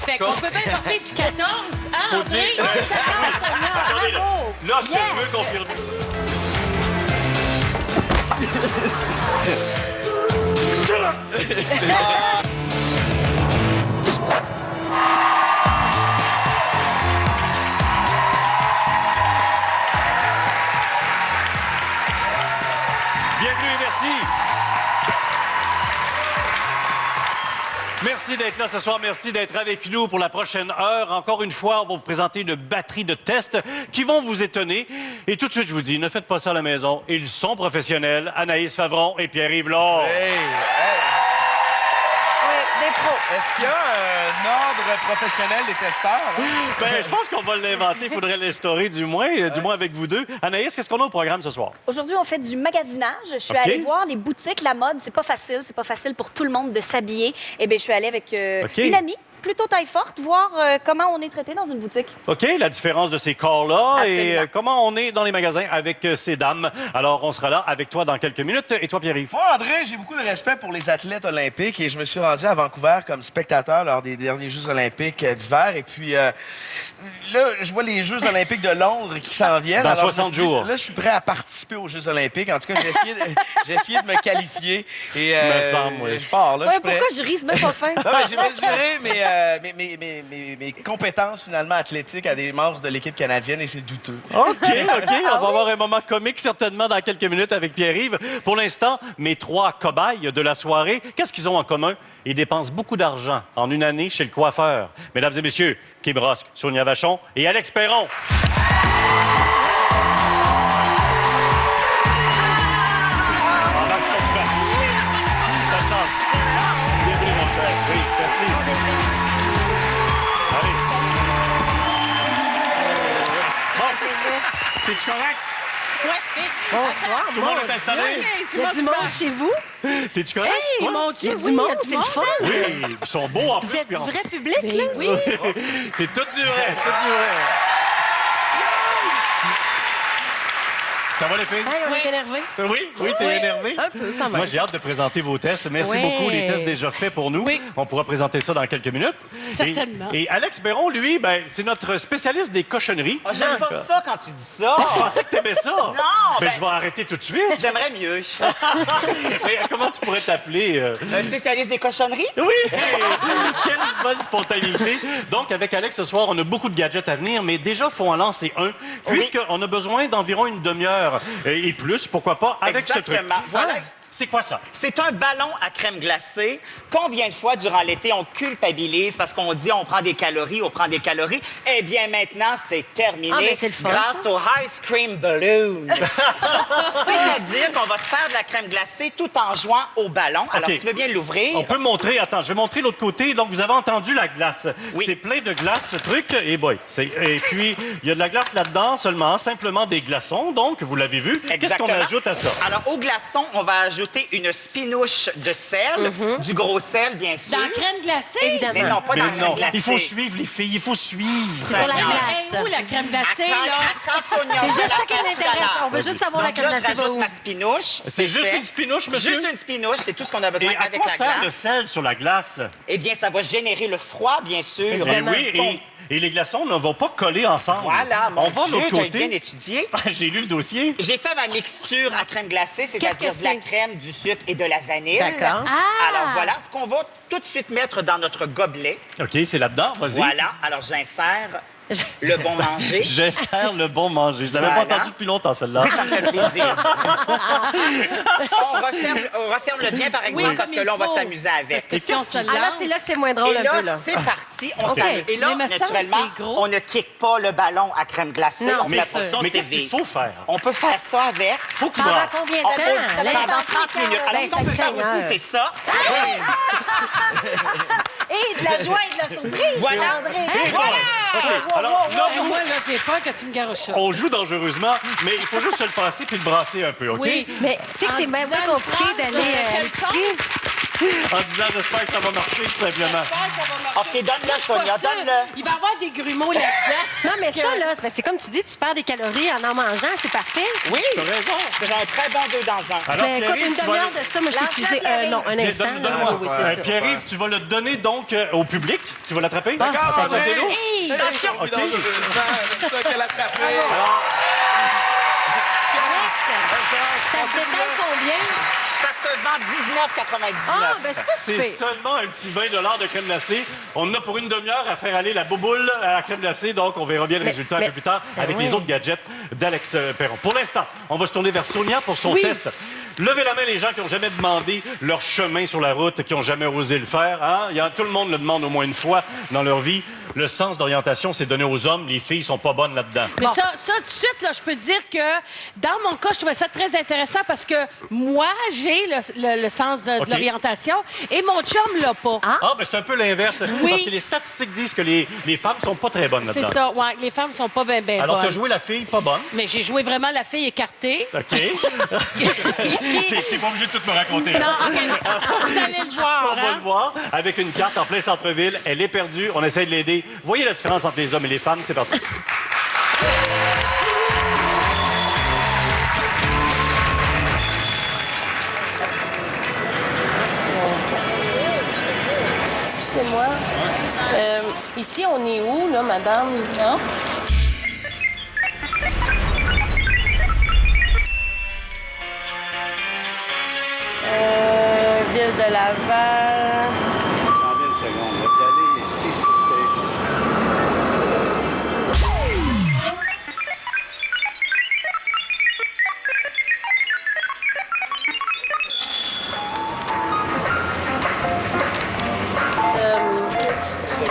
Fait qu'on peut bien porter du 14. Ah, Faut André! dire- Attendez, là. Là, ce que je veux confirmer. Bienvenue et merci. Merci d'être là ce soir. Merci d'être avec nous pour la prochaine heure. Encore une fois, on va vous présenter une batterie de tests qui vont vous étonner. Et tout de suite, je vous dis, ne faites pas ça à la maison. Ils sont professionnels. Anaïs Favron et Pierre-Yves Laure. Des pros. Est-ce qu'il y a un ordre professionnel des testeurs? Hein? Ben, je pense qu'on va l'inventer. Il faudrait l'instaurer, du moins avec vous deux. Anaïs, qu'est-ce qu'on a au programme ce soir? Aujourd'hui, on fait du magasinage. Je suis allée voir les boutiques, la mode. C'est pas facile pour tout le monde de s'habiller. Eh bien, je suis allée avec une amie, plutôt taille forte, voir comment on est traité dans une boutique. OK, la différence de ces corps-là et Absolument. comment on est dans les magasins avec ces dames. Alors, on sera là avec toi dans quelques minutes. Et toi, Pierre-Yves? Moi, André, j'ai beaucoup de respect pour les athlètes olympiques et je me suis rendu à Vancouver comme spectateur lors des derniers Jeux olympiques d'hiver. Et puis, là, je vois les Jeux olympiques de Londres qui s'en viennent. Dans Alors, 60 je me suis dit, jours. Là, je suis prêt à participer aux Jeux olympiques. En tout cas, j'ai essayé de me qualifier. Et Me semble, oui. je pars, là, je Ouais, suis prêt. pourquoi je ris? C'est même pas fin. Non, mais j'ai mesuré mes compétences, finalement, athlétiques à des membres de l'équipe canadienne et c'est douteux. OK. On va avoir un moment comique certainement dans quelques minutes avec Pierre-Yves. Pour l'instant, mes trois cobayes de la soirée, qu'est-ce qu'ils ont en commun? Ils dépensent beaucoup d'argent en une année chez le coiffeur. Mesdames et messieurs, Kim Rosk, Sonia Vachon et Alex Perron. Bonne chance. Bienvenue, mon frère. Oui, merci. Allez. Bon. T'es-tu correct? Bonsoir. Tout le monde est installé? Il y a du monde chez vous? T'es-tu correct? Hey, Ouais. mon Il y a Dieu, du oui, monde, c'est le fun. Oui, ils sont beaux en Vous plus. êtes puis du en- vrai public, là? Oui. C'est tout du vrai, tout du vrai. Ça va les filles? Hey, on est énervés. Oui, t'es énervé? Un peu, quand même. Moi, j'ai hâte de présenter vos tests. Merci Oui. beaucoup, les tests déjà faits pour nous. Oui. On pourra présenter ça dans quelques minutes. Certainement. Et Alex Perron, lui, ben, c'est notre spécialiste des cochonneries. Ah, j'aime pas ça quand tu dis ça. Je pensais que t'aimais ça. Non, ben- je vais arrêter tout de suite. J'aimerais mieux. Mais comment tu pourrais t'appeler? Un spécialiste des cochonneries? Oui! Quelle bonne spontanéité! Donc, avec Alex, ce soir, on a beaucoup de gadgets à venir, mais déjà, il faut en lancer un, puisqu'on a besoin d'environ une demi-heure et plus, pourquoi pas, avec ce truc. Exactement. Voilà. C'est quoi ça? C'est un ballon à crème glacée. Combien de fois durant l'été on culpabilise parce qu'on dit on prend des calories, on prend des calories? Eh bien, maintenant, c'est terminé Ah, mais c'est le fun, grâce au Ice Cream Balloon. C'est-à-dire qu'on va te faire de la crème glacée tout en jouant au ballon. Alors, OK. tu veux bien l'ouvrir? On peut montrer, attends, je vais montrer l'autre côté. Donc, vous avez entendu la glace. Oui. C'est plein de glace, ce truc. Et boy. Et puis, il y a de la glace là-dedans seulement, simplement des glaçons. Donc, vous l'avez vu. Qu'est-ce qu'on Exactement. ajoute à ça? Alors, au glaçon, on va ajouter une spinouche de sel, du gros sel, bien sûr. Dans la crème glacée? Évidemment. Mais non, pas Mais dans la crème non, glacée. il faut suivre, les filles. Il faut suivre. C'est sur la Seigneur. glace. Elle est où, la crème glacée, là? C'est juste ça qui l'intéresse. On veut juste savoir la Donc là, crème je glacée va rajoute où. ma spinouche. C'est juste fait. une spinouche, monsieur? Juste une spinouche, c'est tout ce qu'on a besoin Et à avec quoi la sert le glace. sel sur la glace? Eh bien, ça va générer le froid, bien sûr. Eh oui, et les glaçons ne vont pas coller ensemble. Voilà, mon On va de Dieu, l'autre t'as bien côté. étudié. J'ai lu le dossier. J'ai fait ma mixture à crème glacée, Qu'est-ce c'est-à-dire que de la c'est? crème, du sucre et de la vanille. D'accord. Alors voilà, ce qu'on va tout de suite mettre dans notre gobelet. OK, c'est là-dedans. Vas-y. Voilà, alors j'insère le bon manger. J'insère le bon manger. Je l'avais Voilà. pas entendu depuis longtemps, celle-là. Oui, ça me fait plaisir. on referme le bien, par exemple, Oui, parce comme que là, on il va faut. s'amuser avec. Parce que si on se lance... Ah là, c'est là que c'est moins drôle Et un là, peu, là. c'est parti. On OK. s'amuse. Et là, Mais me semble naturellement, que c'est gros. on ne kick pas le ballon à crème glacée. Non, on Mais, fait la portion, mais c'est qu'est-ce qu'il vide. faut faire? On peut faire ça avec. Faut que tu Pendant brasses. combien de On temps? peut Là, pendant 30 minutes. Alors, ce qu'on peut faire Seigneur. aussi, c'est ça. Et de la joie et de la surprise. Voilà. André. Et voilà. OK. Alors, là, Hey, moi, là, j'ai peur que tu me garoches ça. on joue dangereusement, mais il faut juste se le passer puis le brasser un peu, OK? Oui. Mais tu sais que c'est En même disant pas une compliqué phrase, d'aller à quelconque. l'épicerie. en disant j'espère que ça va marcher, tout simplement. OK, donne-le, Sonia, donne-le. Il va y avoir des grumeaux là-dedans. Non, mais Parce ça, que- là, c'est parce que comme tu dis, tu perds des calories en mangeant, c'est parfait. Oui, T'as raison. c'est un très bon 2 dans 1. Alors, Ben, écoute, Pierre-Yves, une tu vas demi-heure le- de ça, moi, je t'ai Lance-la, épuisé. Pierre-Yves. Non, un instant. Donne-moi. Oui, c'est ça. Pierre-Yves, tu vas le donner donc au public. Tu vas l'attraper? Ah, ça, ça c'est lourd. Hey! Attention! OK. C'est ça qu'elle a attrapé. Ça se détaille combien? Ça se vend 19,99. Ah, ben c'est pas C'est super. seulement un petit 20 de crème glacée. On en a pour une demi-heure à faire aller la bouboule à la crème glacée, donc on verra bien le résultat un peu plus tard avec les autres gadgets d'Alex Perron. Pour l'instant, on va se tourner vers Sonia pour son test. Levez la main les gens qui n'ont jamais demandé leur chemin sur la route, qui n'ont jamais osé le faire. Hein? Tout le monde le demande au moins une fois dans leur vie. Le sens d'orientation, c'est donné aux hommes. Les filles sont pas bonnes là-dedans. Mais ça, tout de suite, là, je peux te dire que dans mon cas, je trouvais ça très intéressant parce que moi, j'ai le sens de OK. l'orientation et mon chum l'a pas. Ah, ben c'est un peu l'inverse. Oui. Parce que les statistiques disent que les femmes sont pas très bonnes C'est là-dedans. ça, ouais. Les femmes sont pas bien Alors, tu as bonnes. joué la fille pas bonne. Mais j'ai joué vraiment la fille écartée. OK. T'es pas obligé de tout me raconter. Non, là. OK. Vous allez le voir, On va hein? le voir avec une carte en plein centre-ville. Elle est perdue. On essaie de l'aider. Voyez la différence entre les hommes et les femmes. C'est parti. Excusez-moi. Ici, on est où, là, madame? Non? Ville de Laval. Combien de secondes? Vous allez ici, c'est...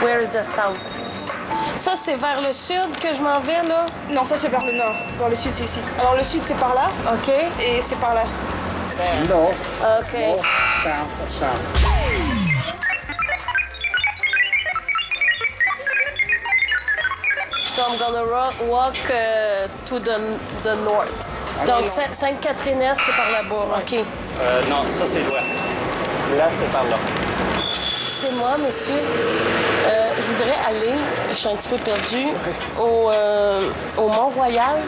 Where is the south? Ça, c'est vers le sud que je m'en vais, là? Non, ça c'est vers le nord. Vers le sud, c'est ici. Alors le sud, c'est par là OK. et c'est par là. North, OK. north, south, south. So I'm gonna walk to the north. Donc, Sainte-Catherine-Est, c'est par là-bas. OK. Non, ça, c'est l'ouest. Là, c'est par là. Excusez-moi, monsieur. Je voudrais aller, je suis un petit peu perdue, au Mont-Royal.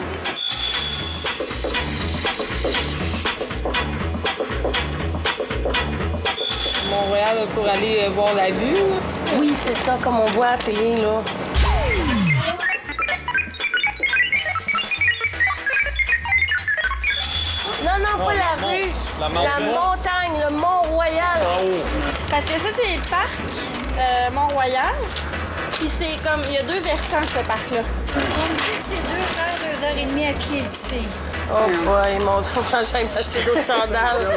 Montréal pour aller voir la vue. Oui, c'est ça, comme on voit à la télé, là. Non, pas la rue. La montagne, le Mont-Royal. Parce que ça, c'est le parc Mont-Royal. Puis c'est comme, il y a 2 versants, ce parc-là. On me dit que c'est 2 heures et demie à pied d'ici. Oh boy, mon Dieu, faut que j'aille m'acheter d'autres sandales.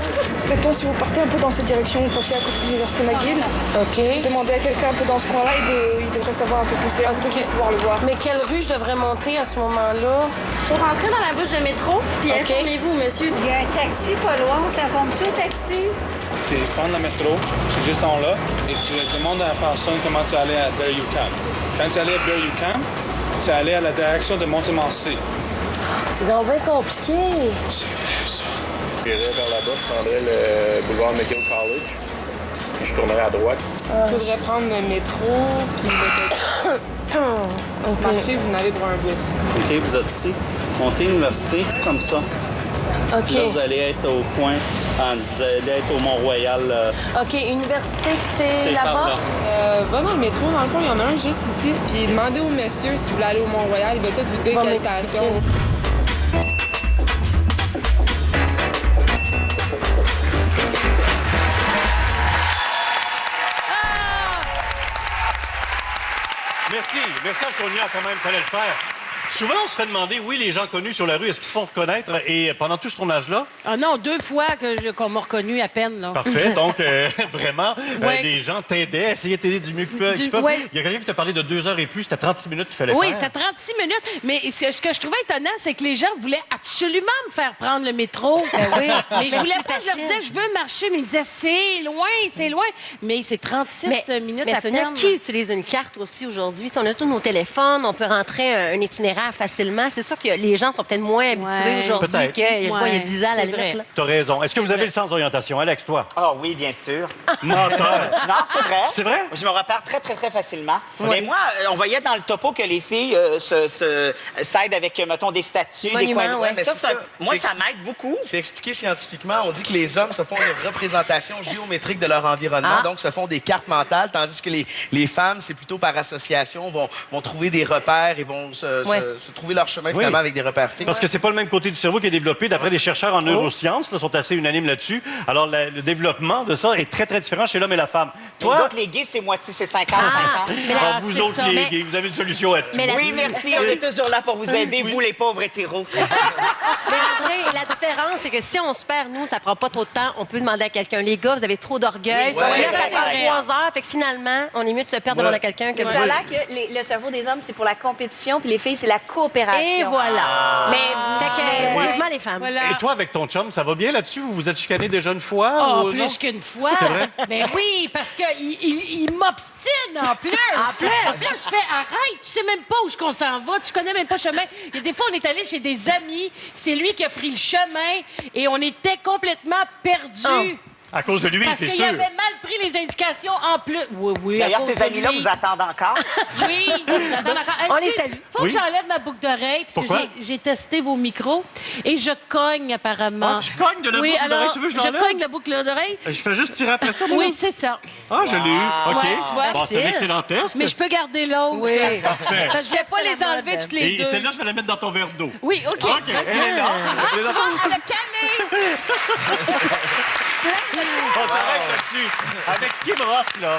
Mettons, si vous partez un peu dans cette direction, vous passez à côté de l'Université McGill, OK. demandez à quelqu'un un peu dans ce coin-là, il devrait savoir un peu plus. Vous devriez pouvoir le voir. Mais quelle rue je devrais monter à ce moment-là? Pour rentrer dans la bouche de métro, puis OK. informez-vous, monsieur. Il y a un taxi pas loin. On s'informe-tu au taxi? C'est prendre le métro, c'est juste en là, et tu demandes à la personne comment tu allais à Berry-UQAM. Quand tu allais à Berry-UQAM, tu allais à la direction de Montmorency. C'est donc bien compliqué. C'est vrai, ça. Je irais vers là-bas, je prendrais le boulevard McGill College, puis je tournerais à droite. Il faudrait prendre le métro, puis le marché, vous n'avez pour un bout. OK, vous êtes ici. Montez l'université, comme ça. OK. Puis là, vous allez être au point, vous allez être au Mont-Royal. OK, université, c'est C'est par là-bas? là. Va dans le métro, dans le fond, il y en a un juste ici. Puis demandez au monsieur si vous voulez aller au Mont-Royal, il va tout vous dire Va quelle m'expliquer. station. Merci. Merci à Sonia, quand même, fallait le faire. Souvent, on se fait demander, oui, les gens connus sur la rue, est-ce qu'ils se font reconnaître? Et pendant tout ce tournage-là, Ah non, 2 fois qu'on m'a reconnu à peine, là. parfait. Donc, vraiment, Ouais. les gens t'aidaient, essayaient de t'aider du mieux qu'ils peuvent. ouais. Il y a quelqu'un qui t'a parlé de 2 heures et plus, c'était 36 minutes qu'il fallait Oui, faire. c'était 36 minutes. Mais ce que je trouvais étonnant, c'est que les gens voulaient absolument me faire prendre le métro. oui. Mais je voulais c'est pas, je leur facile. disais, je veux marcher. Mais ils me disaient, c'est loin. Mais c'est 36 minutes mais à Sonia, peine. qui utilise une carte aussi aujourd'hui? Si on a tous nos téléphones, on peut rentrer un itinéraire éphémère facilement. C'est sûr que les gens sont peut-être moins habitués aujourd'hui Peut-être. qu'il y a 10 ans à la limite. là. T'as raison. Est-ce que vous avez le sens d'orientation, Alex, toi? Ah oui, bien sûr. Menteur. Non, c'est vrai. C'est vrai? Je me repère très, très, très facilement. Mais moi, on voyait dans le topo que les filles s'aident avec, mettons, des statues, des coins de ouais. Mais c'est ça. Moi, C'est ça m'aide beaucoup. C'est expliqué scientifiquement. On dit que les hommes se font une représentation géométrique de leur environnement, donc se font des cartes mentales, tandis que les femmes, c'est plutôt par association, vont trouver des repères et vont se trouver leur chemin finalement avec des repères fixes. Parce que c'est pas le même côté du cerveau qui est développé. D'après des chercheurs en neurosciences, là, sont assez unanimes là-dessus. Alors, le développement de ça est très, très différent chez l'homme et la femme. Toi, Toi, d'autres, les gays, c'est moitié, c'est 50-50. vous c'est autres, ça, les mais- gays, vous avez une solution à tout. Oui, merci. On est toujours là pour vous aider, vous, les pauvres hétéros. Mais André, la différence, c'est que si on se perd, nous, ça prend pas trop de temps. On peut demander à quelqu'un. Les gars, vous avez trop d'orgueil. Oui, Ça ouais, prend c'est vrai. 3 heures. Fait que finalement, on est mieux de se perdre devant quelqu'un que Ça a l'air que le cerveau des hommes, c'est pour la compétition, puis les filles, c'est la coopération. Et voilà. Mais Fait que, vivement les femmes. Voilà. Et toi, avec ton chum, ça va bien là-dessus? Vous vous êtes chicané déjà une fois? Oh, ou non? plus qu'une fois. C'est vrai? Ben oui, parce qu'il m'obstine en plus. En plus. Là, je fais arrête, tu sais même pas où qu'on s'en va, tu connais même pas le chemin. Il y a des fois, on est allé chez des amis, c'est lui qui a pris le chemin et on était complètement perdus. À cause de lui, Parce c'est qu'il sûr. avait mal pris les indications en plus. Oui, à D'ailleurs, cause ces de amis-là lui. vous attendent encore. Oui, ils vous attendent encore. On les Excuse, salue. Faut Oui. que j'enlève ma boucle d'oreille, parce Pourquoi? que j'ai testé vos micros et je cogne apparemment. Ah, tu cognes de la oui, boucle d'oreille? alors, Tu veux que je je l'enlève? cogne la boucle d'oreille. Je fais juste tirer après ça, moi? Oui, c'est ça. Ah, je l'ai eu. OK. Ouais, tu vois, Bon, c'est un facile. excellent test. Mais je peux garder l'autre. Oui. Parfait. Parce que je ne vais pas les enlever toutes les Et deux. celle-là, je vais la mettre dans ton verre d'eau. Oui, OK. OK, elle est là. Ah, tu vois, elle a calé. On s'arrête là-dessus. Avec Kim Ross, là,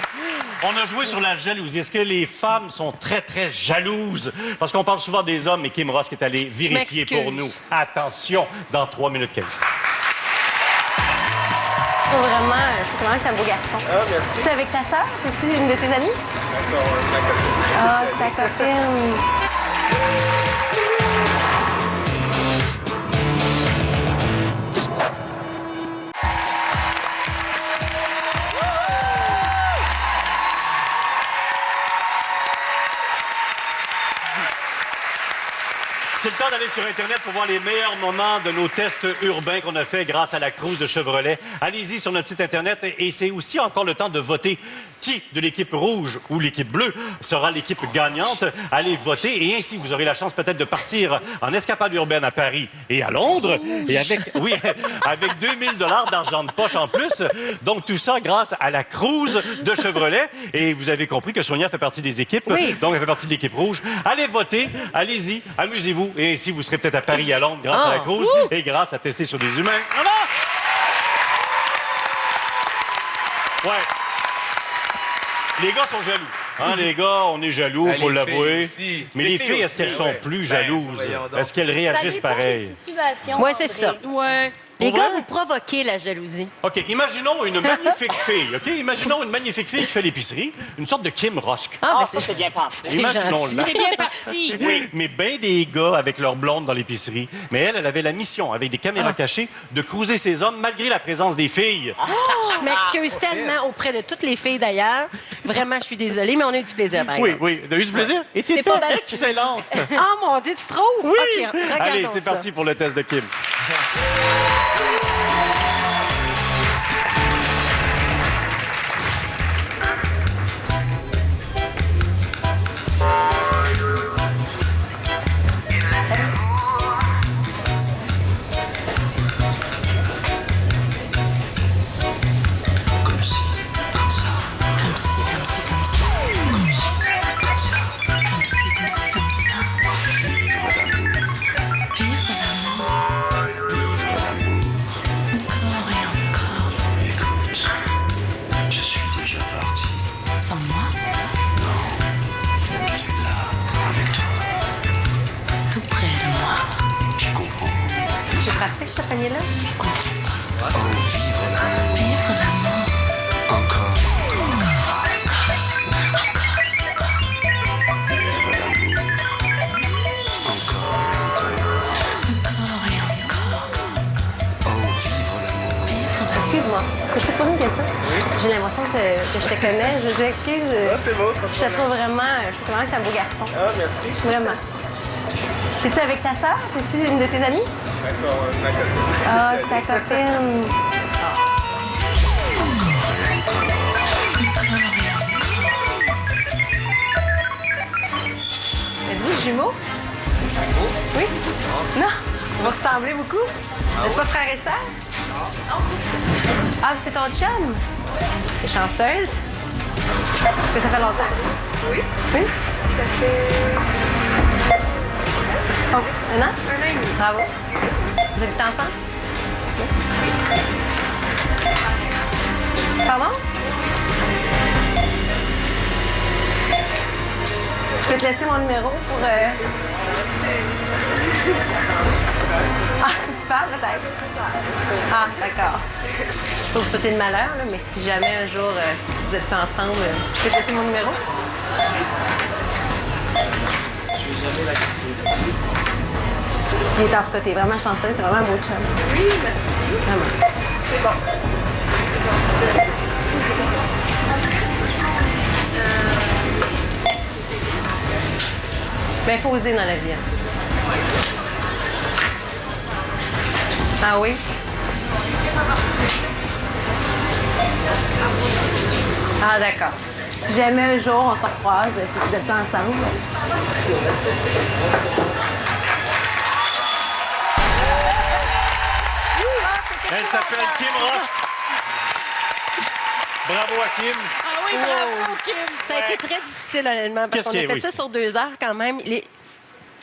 on a joué sur la jalousie. Est-ce que les femmes sont très, très jalouses? Parce qu'on parle souvent des hommes, mais Kim Ross qui est allé vérifier M'excuse. pour nous. Attention, dans 3 minutes 15. Vraiment, je trouve vraiment que c'est un beau garçon. Ah, merci. Tu es avec ta sœur? Es-tu une de tes amies? Ah, c'est ta copine. C'est le temps d'aller sur Internet pour voir les meilleurs moments de nos tests urbains qu'on a fait grâce à la Cruise de Chevrolet. Allez-y sur notre site Internet et c'est aussi encore le temps de voter qui de l'équipe rouge ou l'équipe bleue sera l'équipe gagnante. Allez voter et ainsi vous aurez la chance peut-être de partir en escapade urbaine à Paris et à Londres. Et avec 2000 $ d'argent de poche en plus. Donc tout ça grâce à la Cruise de Chevrolet. Et vous avez compris que Sonia fait partie des équipes. Oui. Donc elle fait partie de l'équipe rouge. Allez voter, allez-y, amusez-vous. Et ainsi, vous serez peut-être à Paris et à Londres grâce à la Cruise et grâce à tester sur des humains. Bravo! Ouais. Les gars sont jaloux. Hein, les gars, on est jaloux, Ben, faut les l'avouer. filles aussi. Mais Les les filles filles, est-ce qu'elles aussi, sont ouais. plus Ben, jalouses? voyons donc. Est-ce qu'elles Ça réagissent dépend pareil? des situations. Oui, c'est André. ça. Ouais. Les Pour gars, vrai? vous provoquez la jalousie. OK, imaginons une magnifique fille, OK? Imaginons une magnifique fille qui fait l'épicerie, une sorte de Kim Rosk. Ah, ça, c'est bien pensé. Imaginons-la. C'est bien parti. Oui, mais bien des gars avec leur blonde dans l'épicerie. Mais elle avait la mission, avec des caméras cachées, de cruiser ses hommes malgré la présence des filles. Je m'excuse tellement auprès de toutes les filles d'ailleurs. Vraiment, je suis désolée, mais on a eu du plaisir. par Oui, exemple. oui. T'as eu du plaisir? Et t'étais pas battu. excellente. Oh mon Dieu, tu trouves? Oui. OK, regardons Allez, c'est ça. parti pour le test de Kim. Comme ci, comme ça, comme ci, comme ci, comme ça, comme ci, comme ça, comme ci, comme ci, comme ça. Vivre l'amour, vivre l'amour, encore et encore. Écoute, je suis déjà parti. Sans moi? Non, je suis là, avec toi, tout près de moi. Tu comprends? C'est pratique, ce panier-là? Je comprends pas. Oh, vivre l'amour. Vivre l'amour. Encore, encore, encore, encore. Vivre l'amour. Encore et encore. Oh, vivre l'amour. Excuse-moi, est-ce que je peux te poser une question? J'ai l'impression que je te connais. Je m'excuse. C'est beau. Je te trouve vraiment que c'est un beau garçon. Ah, merci. Vraiment. C'est-tu avec ta sœur? C'est-tu une de tes amies? Ah, c'est ta copine. Êtes-vous jumeaux? Jumeaux? Oui? Non? Vous ressemblez beaucoup? Vous n'êtes pas frère et sœur? Non. Ah, c'est ton chum? T'es chanceuse? Est-ce que ça fait longtemps? Oui. Oui? Ça fait... Oh, 1 an? 1 an et demi. Bravo. Vous habitez ensemble? Oui. Pardon? Je peux te laisser mon numéro pour... Ah, c'est super, peut-être. Ah, d'accord. Je peux vous souhaiter de malheur, là, mais si jamais un jour vous n'êtes pas ensemble, je peux te laisser mon numéro? Puis, en tout cas, t'es vraiment chanceuse, t'es vraiment un beau chum. Oui, merci. Vraiment. C'est bon. Ben, il faut oser dans la vie. Hein. Ah oui? Ah, d'accord. Si jamais un jour on se recroise, puis vous êtes pas ensemble. Elle s'appelle Kim Rosk. Bravo à Kim. Ah oui, bravo, Kim. Ça a été très difficile, honnêtement, parce qu'on a fait ça sur 2 heures quand même.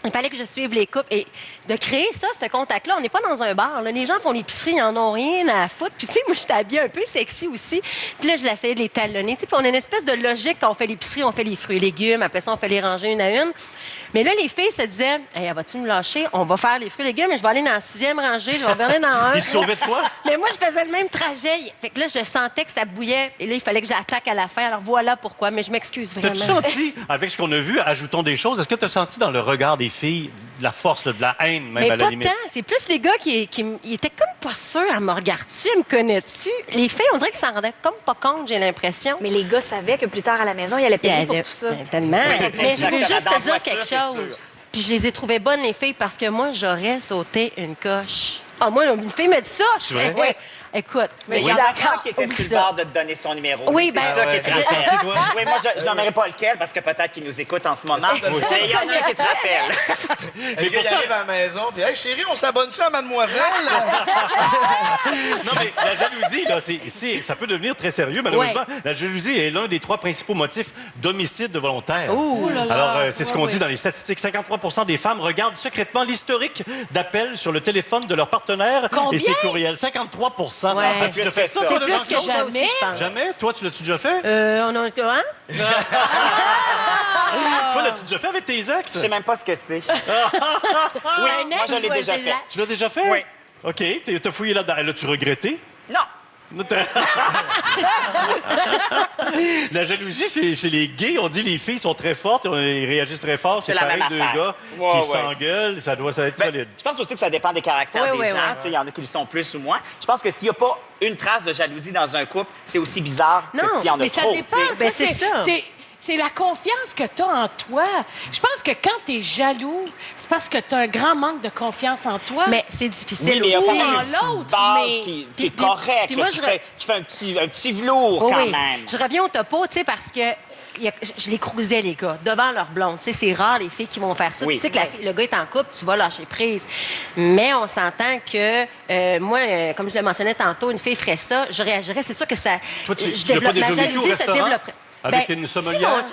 Il fallait que je suive les couples. Et de créer ça, ce contact-là, on n'est pas dans un bar. Là. Les gens font l'épicerie, ils n'en ont rien à foutre. Puis, tu sais, moi, j'étais habillée un peu sexy aussi. Puis là, je l'essayais de les talonner. Puis on a une espèce de logique quand on fait l'épicerie, on fait les fruits et légumes. Après ça, on fait les rangées une à une. Mais là, les filles se disaient, hey, vas-tu me lâcher? On va faire les fruits et légumes, mais je vais aller dans la 6e rangée, je vais revenir dans un. Ils se sauvaient de toi? Mais moi, je faisais le même trajet. Fait que là, je sentais que ça bouillait. Et là, il fallait que j'attaque à la fin. Alors voilà pourquoi. Mais je m'excuse vraiment. T'as-tu senti, avec ce qu'on a vu, ajoutons des choses, est-ce que tu as senti dans le regard des filles de la force, là, de la haine, même mais à la pas limite? tant. C'est plus les gars qui étaient comme pas sûrs. Elle me regarde-tu? Elle me connaît-tu? Les filles, on dirait qu'ils s'en rendaient comme pas compte, j'ai l'impression. Mais les gars savaient que plus tard à la maison, ils allaient payer pour tout ça. Tellement. Mais je veux juste te dire voiture, quelque c'est chose. sûr. Puis je les ai trouvées bonnes, les filles, parce que moi, j'aurais sauté une coche. Ah, moi, une fille m'a dit ça. Je fais, ouais. Écoute, mais il y en a un qui était sur le bord de te donner son numéro. Oui, c'est ben, ça qui est tu l'as senti, toi? Oui, moi, je nommerai pas lequel parce que peut-être qu'il nous écoute en ce moment. Mais il y en a un qui te rappelle. Le gars, il arrive à la maison, puis hey, chérie, on s'abonne-tu à mademoiselle? Non, mais la jalousie, là, ça peut devenir très sérieux, malheureusement. Ouais. La jalousie est l'un des 3 principaux motifs d'homicide volontaire. Oh là là. Alors, c'est ce qu'on dit dans les statistiques. 53 des femmes regardent secrètement l'historique d'appels sur le téléphone de leur partenaire et ses courriels. 53 Ouais. As-tu déjà fait ça? C'est plus que jamais. Jamais? Toi, tu l'as-tu déjà fait? On a un... Hein? Toi, l'as-tu déjà fait avec tes ex? Je sais même pas ce que c'est. Oui, moi, je l'ai déjà fait. Tu l'as déjà fait? Oui. OK. T'as fouillé là-dedans. L'as-tu regretté? Non. La jalousie, chez les gays, on dit les filles sont très fortes, ils réagissent très fort. C'est la pareil, même 2 affaire. gars qui s'engueulent, ça doit être solide. Je pense aussi que ça dépend des caractères des gens. Il y en a qui le sont plus ou moins. Je pense que s'il n'y a pas une trace de jalousie dans un couple, c'est aussi bizarre que s'il y en a mais trop. ça dépend. Ben, c'est ça. C'est la confiance que tu as en toi. Je pense que quand tu es jaloux, c'est parce que tu as un grand manque de confiance en toi. Mais c'est difficile Oui, mais il y a aussi. quand même en une petite l'autre, base mais- qui Puis- est correcte, puis moi, là, qui fait un petit velours quand Oui, même. je reviens au topo, tu sais, parce que je les cruisais, les gars, devant leur blonde. Tu sais, c'est rare, les filles qui vont faire ça. Oui. Tu sais que le gars est en couple, tu vas lâcher prise. Mais on s'entend que, moi, comme je le mentionnais tantôt, une fille ferait ça, je réagirais. C'est sûr que ça... Toi, tu je l'as pas développe- déjà ma vécu au jalousie se restaurant? développerait. Avec une sommelière?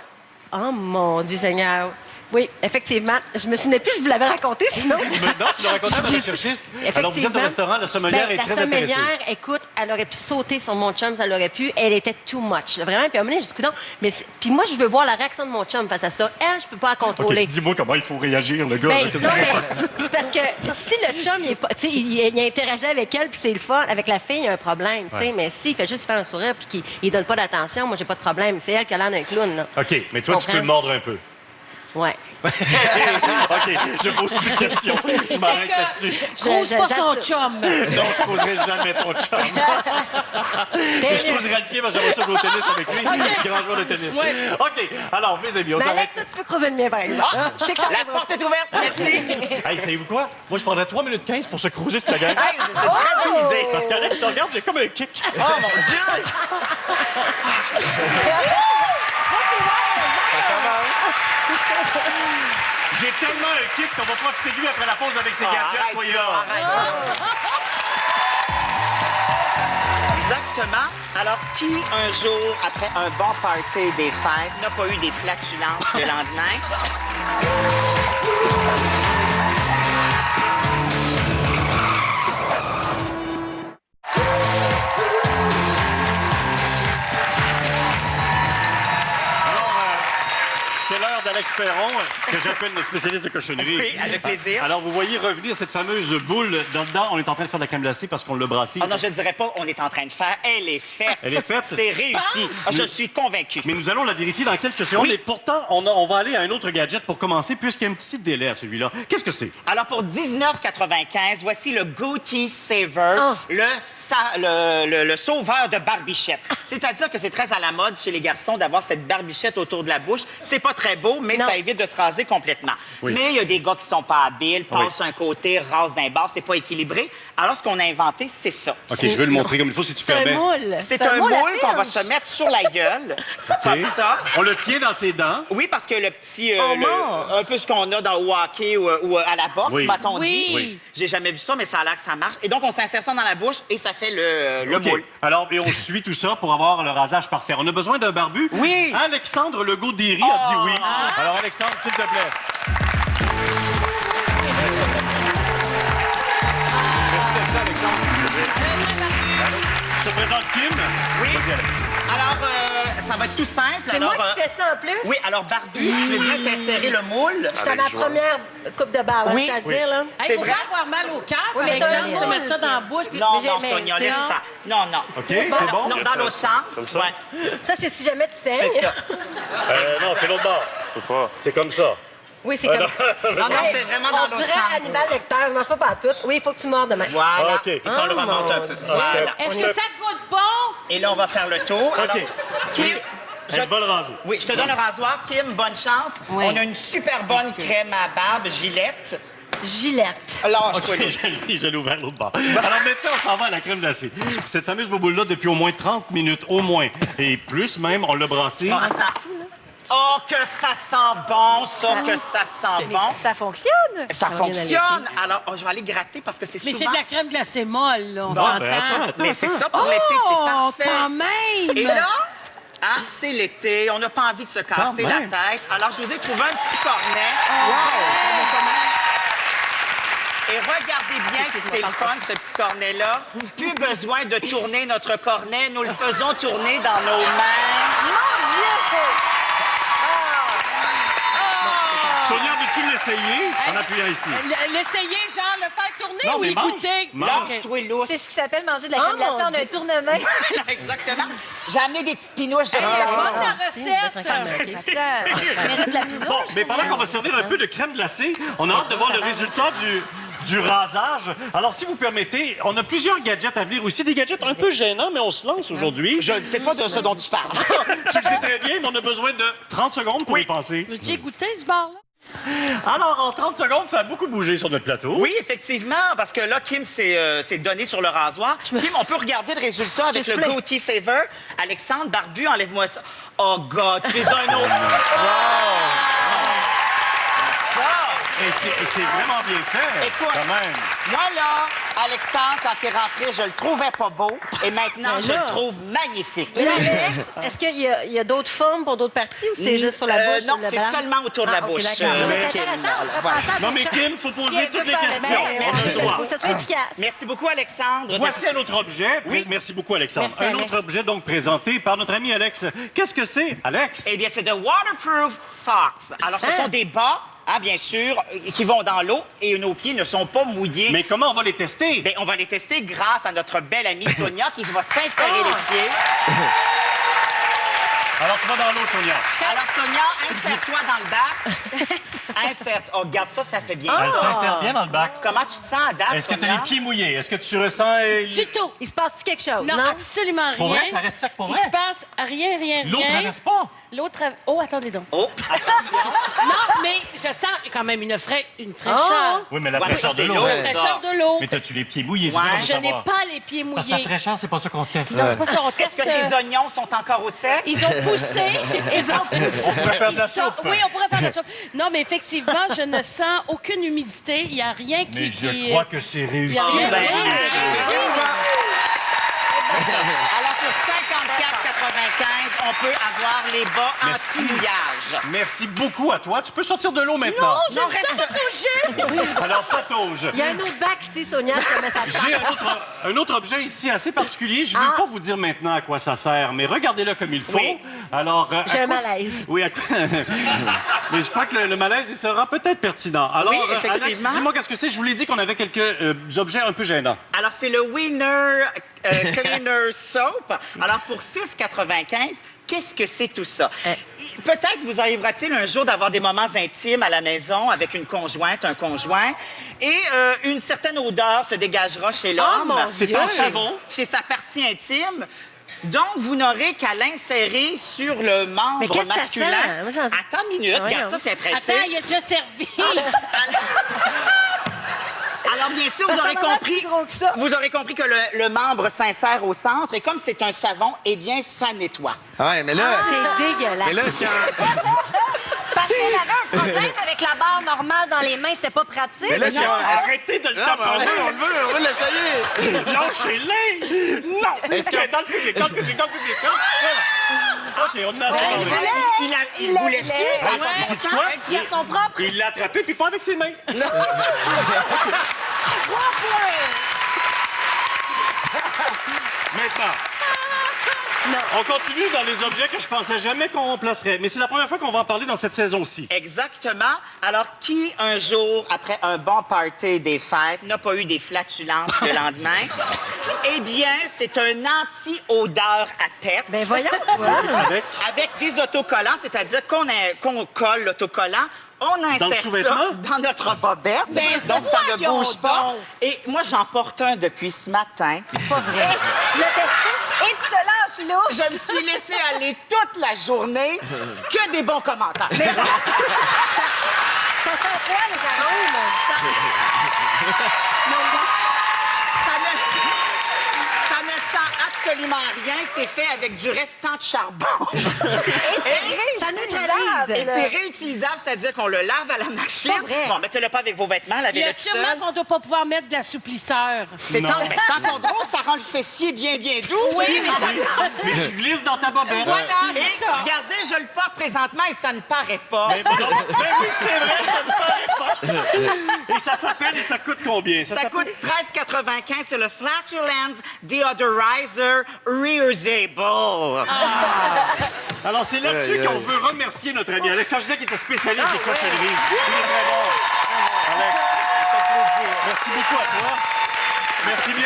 Oh, mon Dieu Seigneur. Oui, effectivement. Je me souvenais plus, je vous l'avais raconté, sinon... Non, tu l'as raconté à ma recherchiste. Alors, vous êtes au restaurant, la sommelière est très intéressée. La sommelière, écoute, elle aurait pu sauter sur mon chum, ça l'aurait pu. Elle était too much. Là, vraiment, puis à un moment donné, j'ai dit, coudonc, mais puis moi, je veux voir la réaction de mon chum face à ça. Elle, je peux pas la contrôler. OK, dis-moi comment il faut réagir, le gars. Ben, là, qu'est-ce non, qu'il faut mais faire? c'est parce que si le chum, il est pas, tu sais, il interagit avec elle, puis c'est le fun. Avec la fille, il y a un problème, tu sais. Ouais. Mais s'il fait juste faire un sourire, puis qu'il donne pas d'attention, moi, j'ai pas de problème. C'est elle qui a l'air d'un clown, là. OK, mais toi, tu peux le mordre un peu. Ouais. OK, je pose plus de questions. Je m'arrête là-dessus. Cause pas son chum. Non, je poserai jamais ton chum. Je poserai le tien, parce que j'aimerais ça jouer au tennis avec lui. Grand joueur de tennis. Ouais. OK, alors, mes amis, on Mais s'arrête. Alex, toi, tu peux creuser le mien, par exemple. Je sais que ça La porte est ouverte, merci. Hey, savez-vous quoi? Moi, je prendrais 3 minutes 15 pour se cruiser toute la gang. Hey, c'est une très bonne idée. Parce qu'Alex, je te regarde, j'ai comme un kick. Oh mon Dieu! J'ai tellement un kick qu'on va profiter de lui après la pause avec ses gadgets. Arrête Soyez ça, là. arrête ça. Exactement. Alors, qui, un jour, après un bon party des fêtes, n'a pas eu des flatulences le lendemain? C'est l'heure d'Alex Perron, que j'appelle le spécialiste de cochonnerie. Oui, avec plaisir. Alors, vous voyez revenir cette fameuse boule. Dedans, on est en train de faire de la crème glacée parce qu'on l'a brassée. Oh non, je ne dirais pas on est en train de faire. Elle est faite. Elle est faite? C'est réussi. Ah, je suis convaincu. Mais nous allons la vérifier dans quelques secondes. Oui. Et pourtant, on va aller à un autre gadget pour commencer, puisqu'il y a un petit délai à celui-là. Qu'est-ce que c'est? Alors, pour 19,95, voici le Goatee Saver, le sauveur de barbichette. C'est-à-dire que c'est très à la mode chez les garçons d'avoir cette barbichette autour de la bouche. C'est pas très beau, mais ça évite de se raser complètement. Oui. Mais il y a des gars qui sont pas habiles, passent un côté, rasent d'un bord, c'est pas équilibré. Alors, ce qu'on a inventé, c'est ça. OK, je vais le montrer comme il faut, si tu C'est un permets. moule. C'est un moule à qu'on va pinche. se mettre sur la gueule, comme ça. On le tient dans ses dents. Oui, parce que le petit... mord. un peu ce qu'on a dans le hockey ou à la boxe, Oui. m'a-t-on Oui. dit. Oui. J'ai jamais vu ça, mais ça a l'air que ça marche. Et donc, on s'insère ça dans la bouche et ça fait le OK. moule. Alors, et on suit tout ça pour avoir le rasage parfait. On a besoin d'un barbu. Oui. Alexandre Legault-Derry a dit oui. Alors, Alexandre, s'il te plaît. Merci d'être là, Alexandre. Je te présente Kim. Oui. Vas-y, Alex. Alors, ça va être tout simple. C'est alors, moi qui fais ça en plus? Oui, alors, Barbu, si tu veux bien t'insérer le moule. C'était ma première coupe de barbe, Oui. c'est-à-dire, là. Hey, C'est faut vrai? pas avoir mal au cœur, Oui, par mais t'as un exemple, se mettre ça moule, dans la bouche. Puis... Non, mais non, mais, Sonia, tu sais, laisse faire. Non, non. OK, c'est bon? Non, dans l'autre sens. Comme ça? Ouais, Ça, c'est si jamais tu saignes. c'est ça. Non, c'est l'autre bord. Tu peux pas. C'est comme ça. Oui, c'est comme ça. Non, non, c'est vraiment dans On l'autre dirait sens. Hannibal Lecter, je mange pas partout. Oui, il faut que tu mordes demain. Voilà. OK. Et ça, on le remonte un peu. Voilà. Est-ce que ça goûte bon? Et là, on va faire le tour. Alors, Kim, Elle va le raser. oui, je te donne le rasoir. Kim, bonne chance. Oui. On a une super bonne crème à barbe, Gillette. Gillette. Lâche-toi, là. Je l'ai ouvert l'autre bord. Alors maintenant, on s'en va à la crème glacée. Cette fameuse boule-là, depuis au moins 30 minutes, au moins. Et plus même, on l'a brassée. Oh, que ça sent bon, ça, que ça sent bon. Ça fonctionne. Ça fonctionne. Alors, je vais aller gratter parce que c'est Mais souvent... c'est de la crème glacée molle, là, on Bon, s'entend. ben, attends. Mais c'est ça pour l'été, c'est Oh, parfait. quand même! Et là, hein, c'est l'été, on n'a pas envie de se casser la même. tête. Alors, je vous ai trouvé un petit cornet. Et regardez bien si c'est le fun, ce petit cornet-là. Plus besoin de tourner notre cornet. Nous le faisons tourner dans nos mains. Sonia, veux-tu l'essayer en appuyant ici? L'essayer, genre, le faire tourner Non, ou mais mange. l'écouter? Mange. Lâche-toi lousse. C'est ce qui s'appelle manger de la crème glacée en un tournement. Exactement. J'ai amené des petites pinouches de Pas viande. sa recette! Mérite la pinouche. Bon, mais pendant qu'on va servir un peu de crème glacée, on a hâte de voir le résultat du rasage. Alors, si vous permettez, on a plusieurs gadgets à venir aussi. Des gadgets un peu gênants, mais on se lance aujourd'hui. Je ne sais pas de ce dont tu parles. Tu le sais très bien, mais on a besoin de 30 secondes pour y penser. J'ai goûté ce bar-là. Alors, en 30 secondes, ça a beaucoup bougé sur notre plateau. Oui, effectivement, parce que là, Kim s'est donné sur le rasoir. Kim, on peut regarder le résultat avec le Goatee Saver. Alexandre Barbu, enlève-moi ça. Oh, God, tu es un autre. Et c'est vraiment bien fait. Écoute, quand même. Moi, là, Alexandre, quand il est rentré, je le trouvais pas beau. Et maintenant, je le trouve magnifique. Mais Alex, est-ce qu'il y a d'autres formes pour d'autres parties ou c'est juste sur la bouche? Non, le c'est blanc? seulement autour de la Ah, ok, bouche. d'accord. Mais c'est Kim, intéressant. On va voilà. penser à Non, mais d'autres Kim, il faut Si poser elle toutes veut les faire le questions. bien, On a le Il droit. faut que ça soit efficace. Merci beaucoup, Alexandre. Voici un autre objet. Oui. Merci beaucoup, Alexandre. Merci, un Alex. autre objet, donc, présenté par notre ami Alex. Qu'est-ce que c'est, Alex? Eh bien, c'est de Waterproof Socks. Alors, ce sont des bas, bien sûr, qui vont dans l'eau et nos pieds ne sont pas mouillés. Mais comment on va les tester? Bien, on va les tester grâce à notre belle amie Sonia qui va s'insérer les pieds. Alors, Alors, tu vas dans l'eau, Sonia. Alors, Sonia, insère-toi dans le bac. Insère. Oh, regarde ça, ça fait bien. Elle s'insère bien dans le bac. Comment tu te sens à date, Est-ce que tu as Sonia? les pieds mouillés? Est-ce que tu ressens... Du tout. Il se passe quelque chose? Non, absolument rien. Pour vrai, ça reste sec pour vrai? Il se passe rien. L'eau traverse pas? Oh, attendez donc. Oh, attention. Non, mais je sens quand même une fraîcheur. Oui, mais la Ouais, fraîcheur mais de c'est l'eau. l'eau. La fraîcheur de l'eau. Mais t'as-tu les pieds mouillés? Ouais. C'est ça, Je n'ai savoir. pas les pieds Parce que la mouillés. fraîcheur, c'est pas ça qu'on teste. Non, c'est pas ça, on Est-ce teste. que tes oignons sont encore au sec? Ils ont poussé. Ils ont poussé. On pourrait faire de la Ils sont- soupe. Oui, on pourrait faire de la soupe. Non, mais effectivement, je ne sens aucune humidité. Il n'y a rien qui... Mais je crois que c'est réussi. Il y a rien. Ben, Oui, c'est Alors, pour 54,95, on peut avoir les bas anti-mouillage. Merci beaucoup à toi. Tu peux sortir de l'eau maintenant. Non, je me sens touchée. Alors, patauge. Il y a un autre bac ici, Sonia, ça met sa J'ai un autre objet ici assez particulier. Je ne veux pas vous dire maintenant à quoi ça sert, mais regardez-le comme il faut. Oui. Alors, J'ai à un quoi- malaise. Oui, à quoi... mais je crois que le malaise, il sera peut-être pertinent. Alors, Oui, Alex, effectivement. dis-moi qu'est-ce que c'est. Je vous l'ai dit qu'on avait quelques objets un peu gênants. Alors, c'est le Winner Cleaner Soap. Alors, pour 6,95, qu'est-ce que c'est tout ça? Peut-être vous arrivera-t-il un jour d'avoir des moments intimes à la maison avec une conjointe, un conjoint, et une certaine odeur se dégagera chez l'homme. mon C'est Dieu. un savon. Chez sa partie intime. Donc, vous n'aurez qu'à l'insérer sur le membre Mais qu'est-ce que ça masculin. sent? Moi, j'en- Attends une minute, Voyons. regarde ça, c'est pressé. Attends, il a déjà servi. Alors, bien sûr, vous Ça aurez va être compris, plus gros que ça. vous aurez compris que le membre s'insère au centre et comme c'est un savon, eh bien, ça nettoie. Ouais, mais là... C'est dégueulasse. Mais là, est-ce qu'il y a... Parce qu'elle avait un problème avec la barre normale dans les mains, c'était pas pratique. Mais là, est-ce qu'il y a... Arrêtez de le Non, mais taponner. on le veut, on veut l'essayer. Lâchez-les! Non! Est-ce que- Dans le public, dans le public, dans le public. Voilà. OK, on en a assez parlé. Il voulait-tu? Ça a pas de bon Sais-tu sens. quoi? Un petit garçon propre. Il l'a attrapé, puis pas avec ses mains. Maintenant, on continue dans les objets que je pensais jamais qu'on placerait. Mais c'est la première fois qu'on va en parler dans cette saison-ci. Exactement. Alors, qui, un jour, après un bon party des fêtes, n'a pas eu des flatulences le lendemain? Eh bien, c'est un anti-odeur à pète. Ben voyons, toi. Avec des autocollants, c'est-à-dire qu'on colle l'autocollant, on Dans le insère sous-vêtement? ça dans notre bobette, Ben, donc ça ne voyons bouge pas. donc. Et moi, j'en porte un depuis ce matin. Pas vrai. Tu l'as testé et tu te lâches, là. Je me suis laissé aller toute la journée, que des bons commentaires. Ça sent quoi, les arômes? Ça ne sent absolument rien. C'est fait avec du restant de charbon. Ça neutralise. Et c'est réutilisable, c'est-à-dire qu'on le lave à la machine. Pas vrai. Bon, mettez-le pas avec vos vêtements, Il y lavez-le a tout sûrement seul. qu'on ne doit pas pouvoir mettre d'assouplisseur. C'est Non. tant qu'on drôle, ça rend le fessier bien doux. Oui, mais ça... Mais tu glisses dans ta bobette. Voilà, Et c'est ça. regardez, je le porte présentement et ça ne paraît pas. Ben oui, c'est vrai, ça ne paraît pas. Et ça s'appelle et ça coûte combien? Ça coûte 13,95. C'est le Flatulence Deodorizer Reusable. Alors, c'est là-dessus qu'on veut remercier notre ami Alex. Quand je disais qu'il était spécialiste des cochonneries, il est très bon. Alex, merci beaucoup à toi. Merci bien.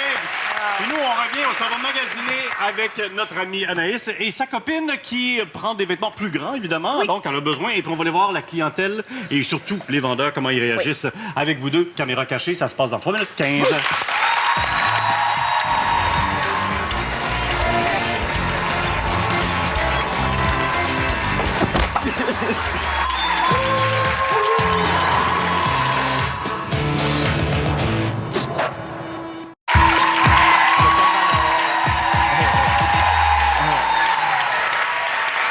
Et nous, on revient, on s'en va magasiner avec notre amie Anaïs et sa copine qui prend des vêtements plus grands, évidemment, donc elle a besoin. Et puis, on va aller voir la clientèle et surtout les vendeurs, comment ils réagissent avec vous deux. Caméra cachée, ça se passe dans 3 minutes 15.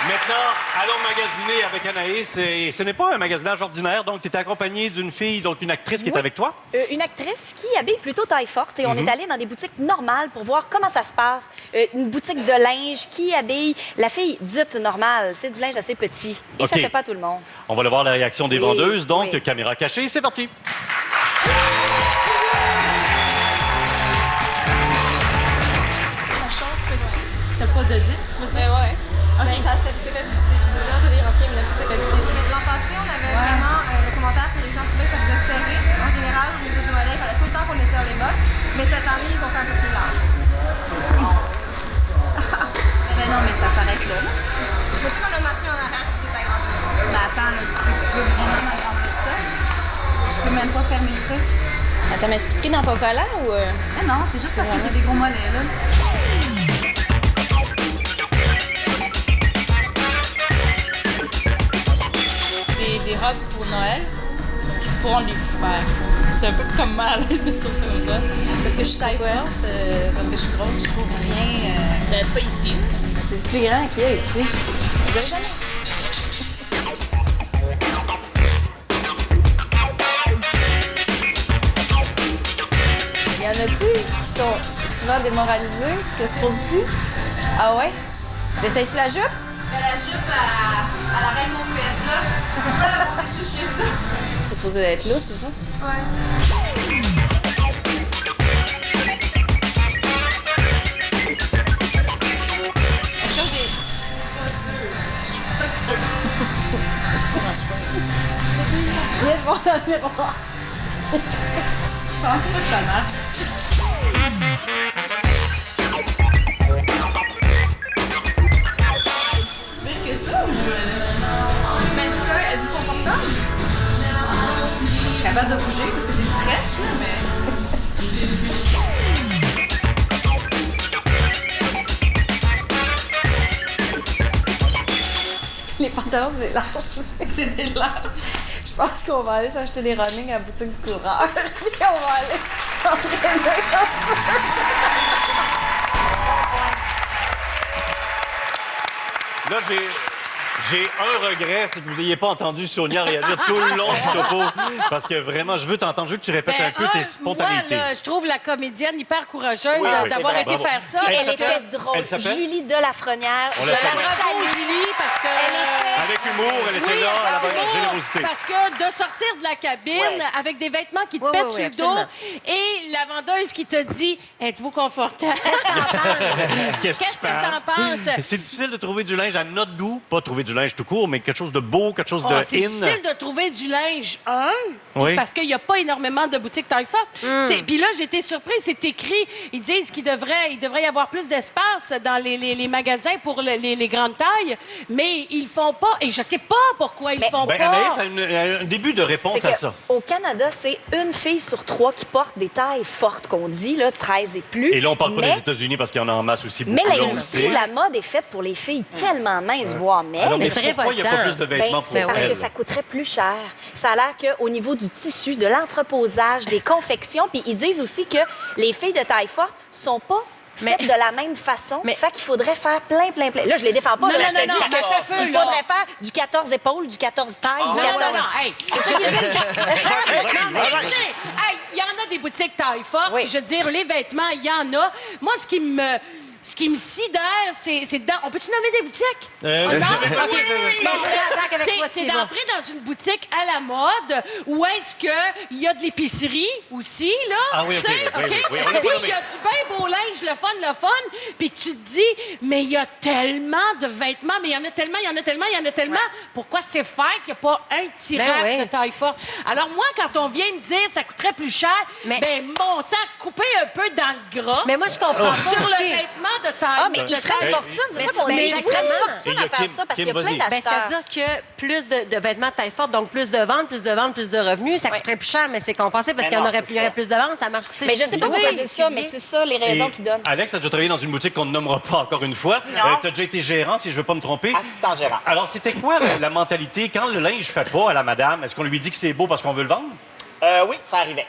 Maintenant, allons magasiner avec Anaïs. Et ce n'est pas un magasinage ordinaire, donc tu es accompagnée d'une fille, donc une actrice qui est avec toi. Une actrice qui habille plutôt taille forte et on est allé dans des boutiques normales pour voir comment ça se passe. Une boutique de linge qui habille la fille dite normale. C'est du linge assez petit et ça OK. fait pas tout le monde. On va aller voir la réaction des Oui, vendeuses. Donc, oui. caméra cachée, c'est parti. La chance petit. T'as pas de 10, tu veux dire? Ouais. Okay. Ben, c'est la boutique. Là, j'ai rempli, mais la petite c'est la boutique. L'an passé, on avait vraiment le commentaire que les gens trouvaient que ça faisait serré. En général, au niveau du mollet, il fallait tout le temps qu'on étire les bottes. Mais cette année, ils ont fait un peu plus large. Ben non, mais ça s'arrête là. Je me dis qu'on a même pas fermer le truc. Attends, mais c'est pris dans ton collant ou... Ah non, c'est juste parce que j'ai des gros mollets, là. Des robes pour Noël qui pourront les faire. C'est un peu comme mal à l'aise de sur ça comme ça. Parce que je suis taille forte, parce que je suis grosse, je trouve rien... Ben, pas ici. C'est le plus grand qu'il y a ici. Vous avez jamais... Y en a-tu qui sont souvent démoralisés, que c'est trop petit? Ah ouais? T'essayes-tu la jupe? La jupe à la reine aux fesses, là. C'est supposé être lousse, c'est ça? Ouais. La chose est... Viens de voir dans le miroir. Je pense pas que ça marche. Pire que ça ou... Ben, en tout cas, êtes-vous confortable? Je suis capable de bouger parce que c'est stretch, là, mais... Les pantalons, c'est des larges, je sais. C'est des larmes. Je pense qu'on va aller s'acheter des running à la boutique du coureur. Puis on va aller s'entraîner Là, j'ai un regret, c'est que vous n'ayez pas entendu Sonia réagir tout le long du topo. Parce que vraiment, je veux t'entendre, je veux que tu répètes un peu tes spontaneités. Moi, là, je trouve la comédienne hyper courageuse Oui, oui, d'avoir c'est été vrai. faire ça. Puis elle s'appelle? était drôle. Elle s'appelle? Julie Delafrenière. On Je la la salue. Bravo, salue. Julie, parce que... Avec humour, elle était Oui, là, elle avec avait une humour, générosité. Parce que de sortir de la cabine avec des vêtements qui te pètent sur le dos et la vendeuse qui te dit « Êtes-vous confortable? » Qu'est-ce Qu'est-ce que t'en penses? C'est difficile de trouver du linge à notre goût. Pas trouver du linge tout court, mais quelque chose de beau, quelque chose de Oh, c'est in. difficile de trouver du linge, Oui. parce qu'il n'y a pas énormément de boutiques taille forte. Puis là, j'étais surprise, c'est écrit, ils disent qu'il devrait y avoir plus d'espace dans les magasins pour les grandes tailles, mais ils le font pas, et je sais pas pourquoi ils le font Ben, pas. Anaïs a un début de réponse C'est à que ça. Au Canada, c'est une fille sur 3 qui porte des tailles fortes, qu'on dit, là, 13 et plus. Et là, on parle pas Mais- des États-Unis parce qu'il y en a en masse aussi Mais beaucoup. là, on le l'industrie sait. de la mode est faite pour les filles tellement minces, voire maigres. Alors, mais c'est pourquoi il n'y a pas plus de vêtements pour parce elles? que ça coûterait plus cher. Ça a l'air qu'au niveau du tissu, de l'entreposage, des confections, puis ils disent aussi que les filles de taille forte sont pas faites de la même façon. Fait qu'il faudrait faire plein. Là, je les défends pas. Non, là, non, je te non, dis non, que mais attends un peu, il là. faudrait faire du 14 épaules, du 14 taille, du Non, 14... non, non, hey, c'est ça qu'ils disent. Non, mais écoutez, hey, il y en a des boutiques taille forte, puis je veux dire, les vêtements, il y en a. Moi, ce qui me sidère, c'est dans... On peut-tu nommer des boutiques? Oui, OK. oui. Bon, avec toi, c'est c'est bon. d'entrer dans une boutique à la mode où est-ce qu'il y a de l'épicerie aussi, là. Ah oui, tu OK, sais, oui, OK? oui, oui, on l'a Puis pas il y a du bien beau linge, le fun, puis tu te dis, mais il y a tellement de vêtements, mais il y en a tellement. Pourquoi c'est faire qu'il n'y a pas un petit Ben rack oui. de taille forte? Alors moi, quand on vient me dire ça coûterait plus cher, ben mon sang, couper un peu dans le gras. Mais moi, je comprends pas Sur le aussi. vêtement de taille. Ah, mais ils feraient une fortune, c'est ça qu'on dit. Ils feraient une fortune à faire ça, parce qu'il y a plein vas-y. Ben, d'acheteurs. c'est-à-dire que plus de vêtements de taille forte, donc plus de ventes, plus de revenus, ça coûterait plus cher, mais c'est compensé parce Mais qu'il y en non, aurait c'est il y aurait ça. plus de ventes, ça marche. Mais je sais pas pourquoi ils disent ça, mais c'est ça les raisons Et qu'ils donnent. Alex a déjà travaillé dans une boutique qu'on ne nommera pas encore une fois. Tu as déjà été gérant, si je ne veux pas me tromper. Assistant gérant. Alors, c'était quoi la mentalité quand le linge ne fait pas à la madame? Est-ce qu'on lui dit que c'est beau parce qu'on veut le vendre? Oui, ça arrivait.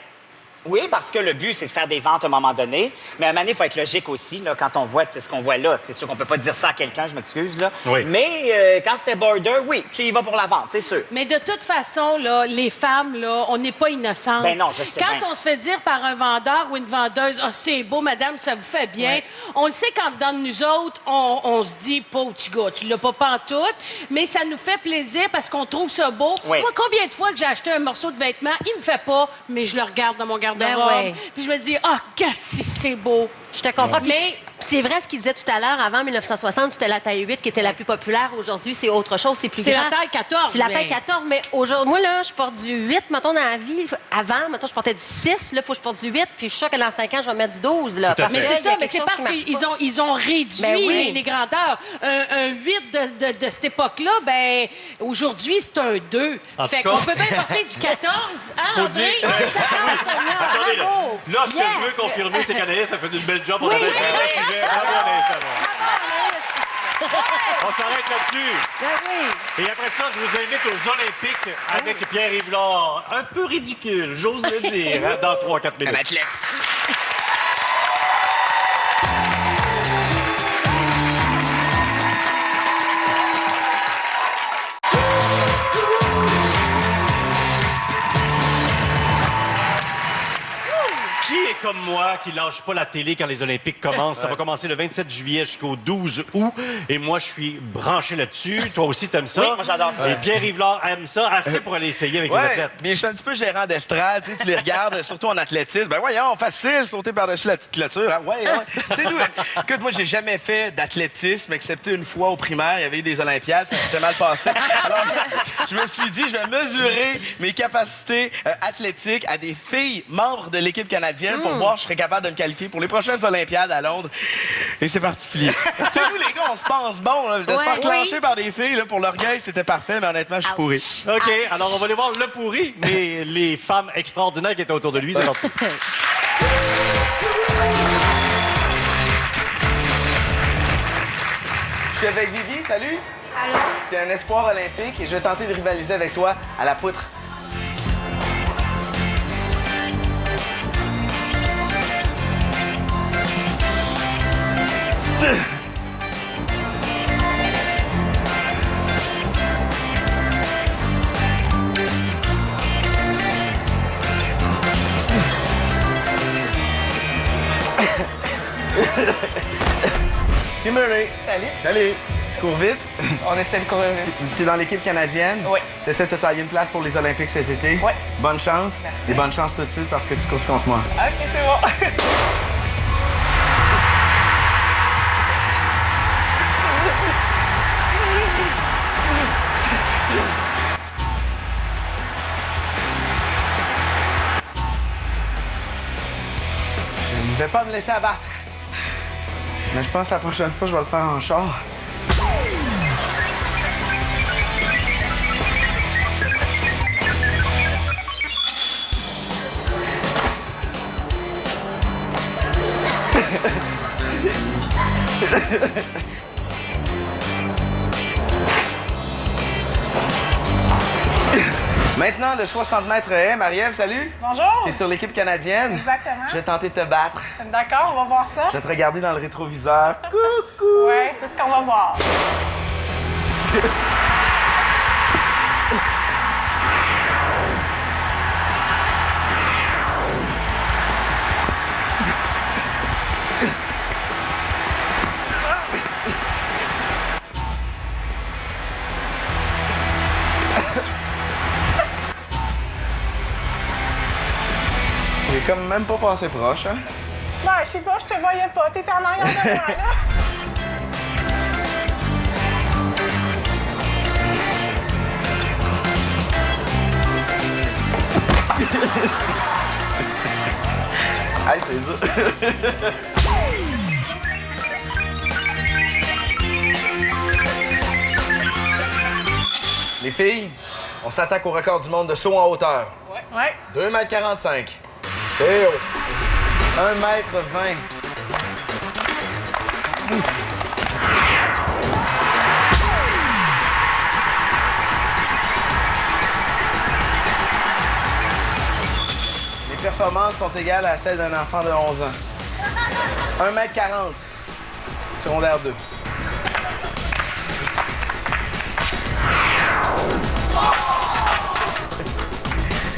Oui, parce que le but, c'est de faire des ventes à un moment donné. Mais à un moment donné, il faut être logique aussi. Là, quand on voit ce qu'on voit là, c'est sûr qu'on peut pas dire ça à quelqu'un, je m'excuse. Là. Oui. Mais quand c'était border, oui, tu y vas pour la vente, c'est sûr. Mais de toute façon, là, les femmes, là, on n'est pas innocentes. Ben non, je sais Quand bien. on se fait dire par un vendeur ou une vendeuse, « Ah, c'est beau, madame, ça vous fait bien on le sait quand dans nous autres, on se dit, « Pauvre petit gars, tu l'as pas pantoute », mais ça nous fait plaisir parce qu'on trouve ça beau. Oui. Moi, combien de fois que j'ai acheté un morceau de vêtement, il me fait pas, mais je le regarde dans mon garde-robe. Ben ouais. Puis je me dis, « Ah, qu'est-ce que c'est beau! » Je te comprends. Mais c'est vrai ce qu'il disait tout à l'heure. Avant 1960, c'était la taille 8 qui était la plus populaire. Aujourd'hui, c'est autre chose, c'est plus grand. C'est la taille 14. C'est la taille 14, mais aujourd'hui, moi, là, je porte du 8, mettons, dans la vie. Avant, mettons, je portais du 6. Là, il faut que je porte du 8. Puis je suis sûre que dans 5 ans, je vais mettre du 12. Là, Mais c'est ça, mais c'est parce qu'ils ont réduit les grandeurs. Un 8 de cette époque-là, ben aujourd'hui, c'est un 2. Fait qu'on peut bien porter du 14. Faut dire... Attendez, là, ce que je veux confirmer, c'est qu'Anaïs a fait une belle job. On avait un sujet. Bravo, Anaïs. On s'arrête là-dessus. Et après ça, je vous invite aux Olympiques avec Pierre-Yves Lard. Un peu ridicule, j'ose le dire, hein, dans 3-4 minutes. Un athlète. Qui est comme moi, qui lâche pas la télé quand les Olympiques commencent? Ça va commencer le 27 juillet jusqu'au 12 août. Et moi, je suis branché là-dessus. Toi aussi, t'aimes ça? Oui, moi, j'adore ça. Et Pierre-Yves Lard aime ça assez pour aller essayer avec les athlètes. Bien, je suis un petit peu gérant d'estrade. Tu les regardes, surtout en athlétisme. Ben voyons, facile, sauter par-dessus la petite clôture. Hein? Ouais. Tu sais, nous, écoute, moi, j'ai jamais fait d'athlétisme, excepté une fois au primaire. Il y avait eu des Olympiades, ça s'était mal passé. Alors, je me suis dit, je vais mesurer mes capacités athlétiques à des filles membres de l'équipe canadienne pour voir si je serais capable de me qualifier pour les prochaines Olympiades à Londres. Et c'est particulier. Tu sais, nous, les gars, on se pense bon. Là, de se faire clencher par des filles là, pour l'orgueil, c'était parfait, mais honnêtement, je suis pourri. OK, alors on va aller voir le pourri, mais les femmes extraordinaires qui étaient autour de lui, c'est parti. Je suis avec Vivi, salut. Allô. Tu es un espoir olympique et je vais tenter de rivaliser avec toi à la poutre. Kimberly. Salut. Salut. Tu cours vite? On essaie de courir vite. T'es dans l'équipe canadienne? Oui. T'essaies de te tailler une place pour les Olympiques cet été? Oui. Bonne chance. Merci. Et bonne chance tout de suite parce que tu courses contre moi. OK, c'est bon. Je ne vais pas me laisser abattre. Mais je pense que la prochaine fois, je vais le faire en char. Maintenant, le 60 mètres haie. Marie-Ève, salut. Bonjour. T'es sur l'équipe canadienne. Exactement. Je vais tenter de te battre. D'accord, on va voir ça. Je vais te regarder dans le rétroviseur. Coucou. Ouais, c'est ce qu'on va voir. J'ai comme même pas passé proche, hein? Ouais, je sais pas, je te voyais pas. T'étais en arrière de moi, là. Aïe, c'est dur. Les filles, on s'attaque au record du monde de saut en hauteur. Ouais. 2,45 m. C'est haut. 1,20 m. Les performances sont égales à celles d'un enfant de 11 ans. 1,40 m. Secondaire 2.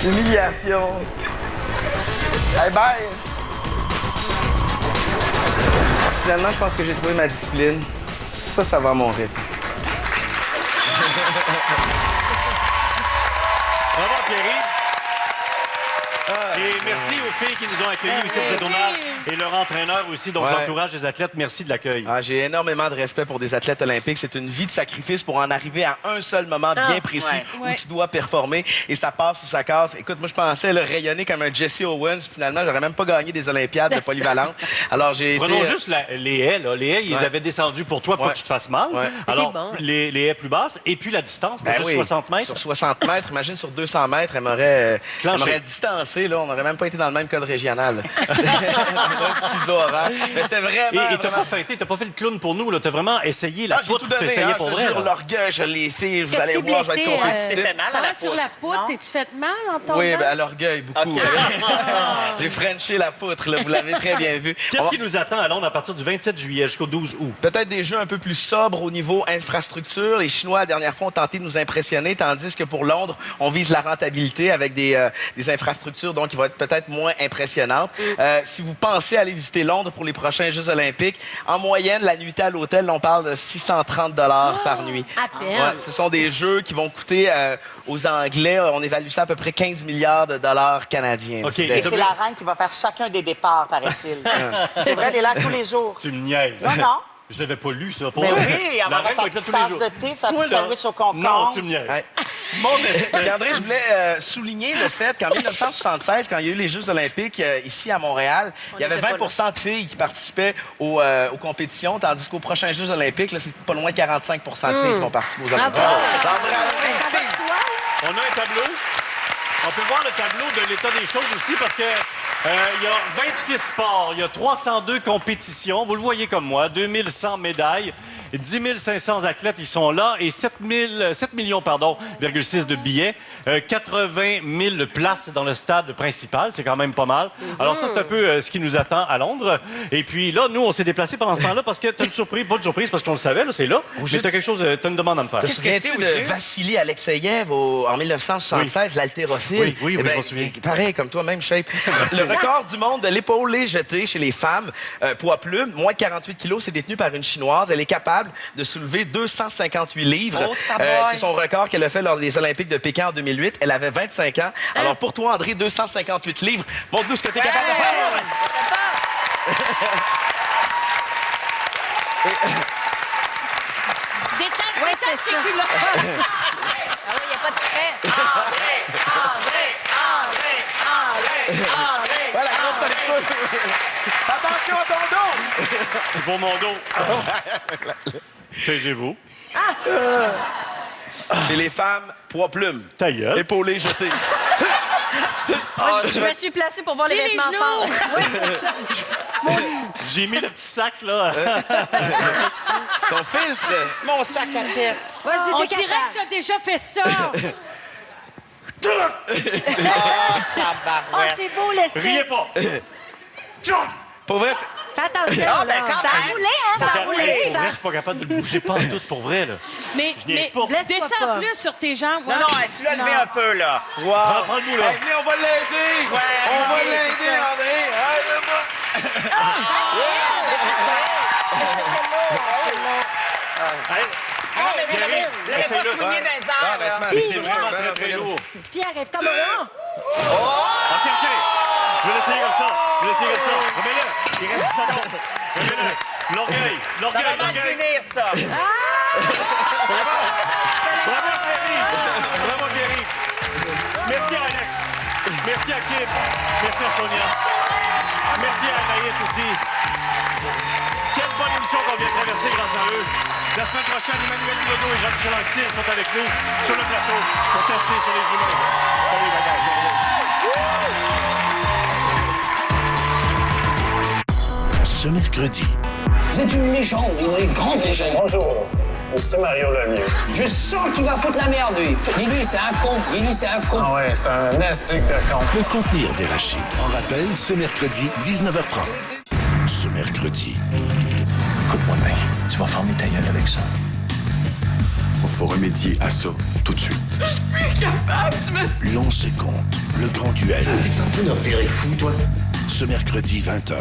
Humiliation. Bye bye. Finalement, je pense que j'ai trouvé ma discipline. Ça va à mon rythme. Bravo, Pierre-Yves. Et merci aux filles qui nous ont accueillis aussi au tournage et leur entraîneur aussi, donc l'entourage des athlètes. Merci de l'accueil. J'ai énormément de respect pour des athlètes olympiques. C'est une vie de sacrifice pour en arriver à un seul moment bien précis où tu dois performer et ça passe ou ça casse. Écoute, moi, je pensais rayonner comme un Jesse Owens. Finalement, j'aurais même pas gagné des Olympiades de polyvalente. Alors, j'ai été... Prenons juste les haies. Là. Les haies, ils avaient descendu pour toi pour que tu te fasses mal. Alors, les haies plus basses et puis la distance, c'était juste 60 mètres. Sur 60 mètres, imagine sur 200 mètres, elle m'aurait distancé. Là. On n'aurait même pas été dans le même code régional. Fuseau horaire. Mais c'était vraiment... Et t'as pas feinté, t'as pas fait le clown pour nous. T'as vraiment essayé la poutre. J'ai tout donné. Pour je vrai. jure, l'orgueil, je l'ai fait. Vous allez voir, je vais être compétitif. Tu fait mal à la poutre. Sur la poutre, t'es-tu fait mal en tombant? Oui, à l'orgueil, beaucoup. J'ai frenché la poutre, là, vous l'avez très bien vu. Qu'est-ce qui nous attend à Londres à partir du 27 juillet jusqu'au 12 août? Peut-être des jeux un peu plus sobres au niveau infrastructure. Les Chinois, la dernière fois, ont tenté de nous impressionner, tandis que pour Londres, on vise la rentabilité avec des infrastructures donc qui vont être peut-être moins impressionnantes. Si vous pensez aller visiter Londres pour les prochains Jeux olympiques, en moyenne, la nuitée à l'hôtel, on parle de 630 $ par nuit. À peine. Ce sont des jeux qui vont coûter aux Anglais, on évalue ça à peu près 15 milliards de dollars canadiens. Et c'est la reine qui va faire chacun des départs, paraît-il. C'est vrai, elle est là tous les jours. Tu me niaises. Non. Je l'avais pas lu, ça. Pour Mais vrai. oui, elle va reine faire être là sa tous les tasse jours. de thé, sa Toi, petite là. sandwich au concombre. Non, tu me niaises. Mon espèce. André, je voulais souligner le fait qu'en 1976, quand il y a eu les Jeux olympiques ici à Montréal, il y avait 20 de filles qui participaient aux compétitions, tandis qu'aux prochains Jeux olympiques, là, c'est pas loin de 45 de filles qui vont participer aux Olympiques. On a un tableau. On peut voir le tableau de l'état des choses aussi parce que il y a 26 sports, il y a 302 compétitions. Vous le voyez comme moi, 2100 médailles, 10 500 athlètes, ils sont là et 7 millions, 6 de billets, 80 000 places dans le stade principal. C'est quand même pas mal. Alors ça, c'est un peu ce qui nous attend à Londres. Et puis là, nous, on s'est déplacés pendant ce temps-là parce que t'as une surprise, pas de surprise parce qu'on le savait, là, c'est là. Mais t'as quelque chose, t'as une demande à me faire. Te souviens-tu de Vassili Alexeyev en 1976, l'haltérophile? Oui, je m'en souviens. Pareil, comme toi-même, Shape. Le record du monde de l'épaulé jeté chez les femmes, poids plume, moins de 48 kilos, c'est détenu par une Chinoise. Elle est capable de soulever 258 livres. C'est son record qu'elle a fait lors des Olympiques de Pékin en 2008. Elle avait 25 ans. Alors pour toi, André, 258 livres. Montre-nous ce que tu es capable de faire. Détaille ces culottes. Ah oui, il n'y a pas de frais. Voilà, grosse ceinture. Attention à ton dos. C'est pour mon dos. Taisez-vous. Chez les femmes, poids plume. Ta gueule. Épaulé jeté. Je me suis placée pour voir les vêtements forts. Oui, c'est ça. J'ai mis le petit sac, là. Ton filtre. Mon sac à tête. Vas-y, On t'es dirait capable. que t'as déjà fait ça. Oh, c'est beau, le Riez pas. Pour vrai, Fais attention, Ah, ben, là. quand Ça a même. roulé, hein? Ça a roulé. Pour vrai, je suis pas capable de le bouger pas en tout, pour vrai, là. Mais Je niaise pas. Blesse-toi descends pas. plus sur tes jambes. Non, tu l'as levé un peu, là. wow. Prends le bout, là. Hey, venez, on va l'aider. Ouais, on va oui, l'aider, c'est ça. André. Pierre, Vous l'avez pas essaye-le. souligné dans les airs, là. C'est vraiment très, très lourd. Pierre, arrive comme là. OK. Je vais l'essayer comme ça. Remets-le. Il reste 10 secondes. Remets-le. L'orgueil. Ça va mal finir, ça. Bravo, Pierre. Merci à Alex. Merci à Kim. Merci à Sonia. Merci à Anaïs aussi. Quelle bonne émission qu'on vient de traverser grâce à eux. La semaine prochaine, Emmanuel Bilodeau et Jean-Michel Anctil sont avec nous sur le plateau pour tester sur les humains. Salut, bagages. Ce mercredi, Vous êtes une légende, une grande légende. Bonjour, c'est Mario Lemieux. Je sens qu'il va foutre la merde, lui. Dis-lui, c'est un con. Dis-lui, c'est un con. Ah ouais, c'est un nastic de con. peut contenir des rachides. On rappelle, ce mercredi, 19h30. Ce mercredi, Écoute-moi, mec. Tu vas fermer ta gueule avec ça. faut remédier à ça tout de suite. Je suis plus capable, Lance et compte, le grand duel. T'es en train de revirer fou, toi? Ce mercredi, 20h.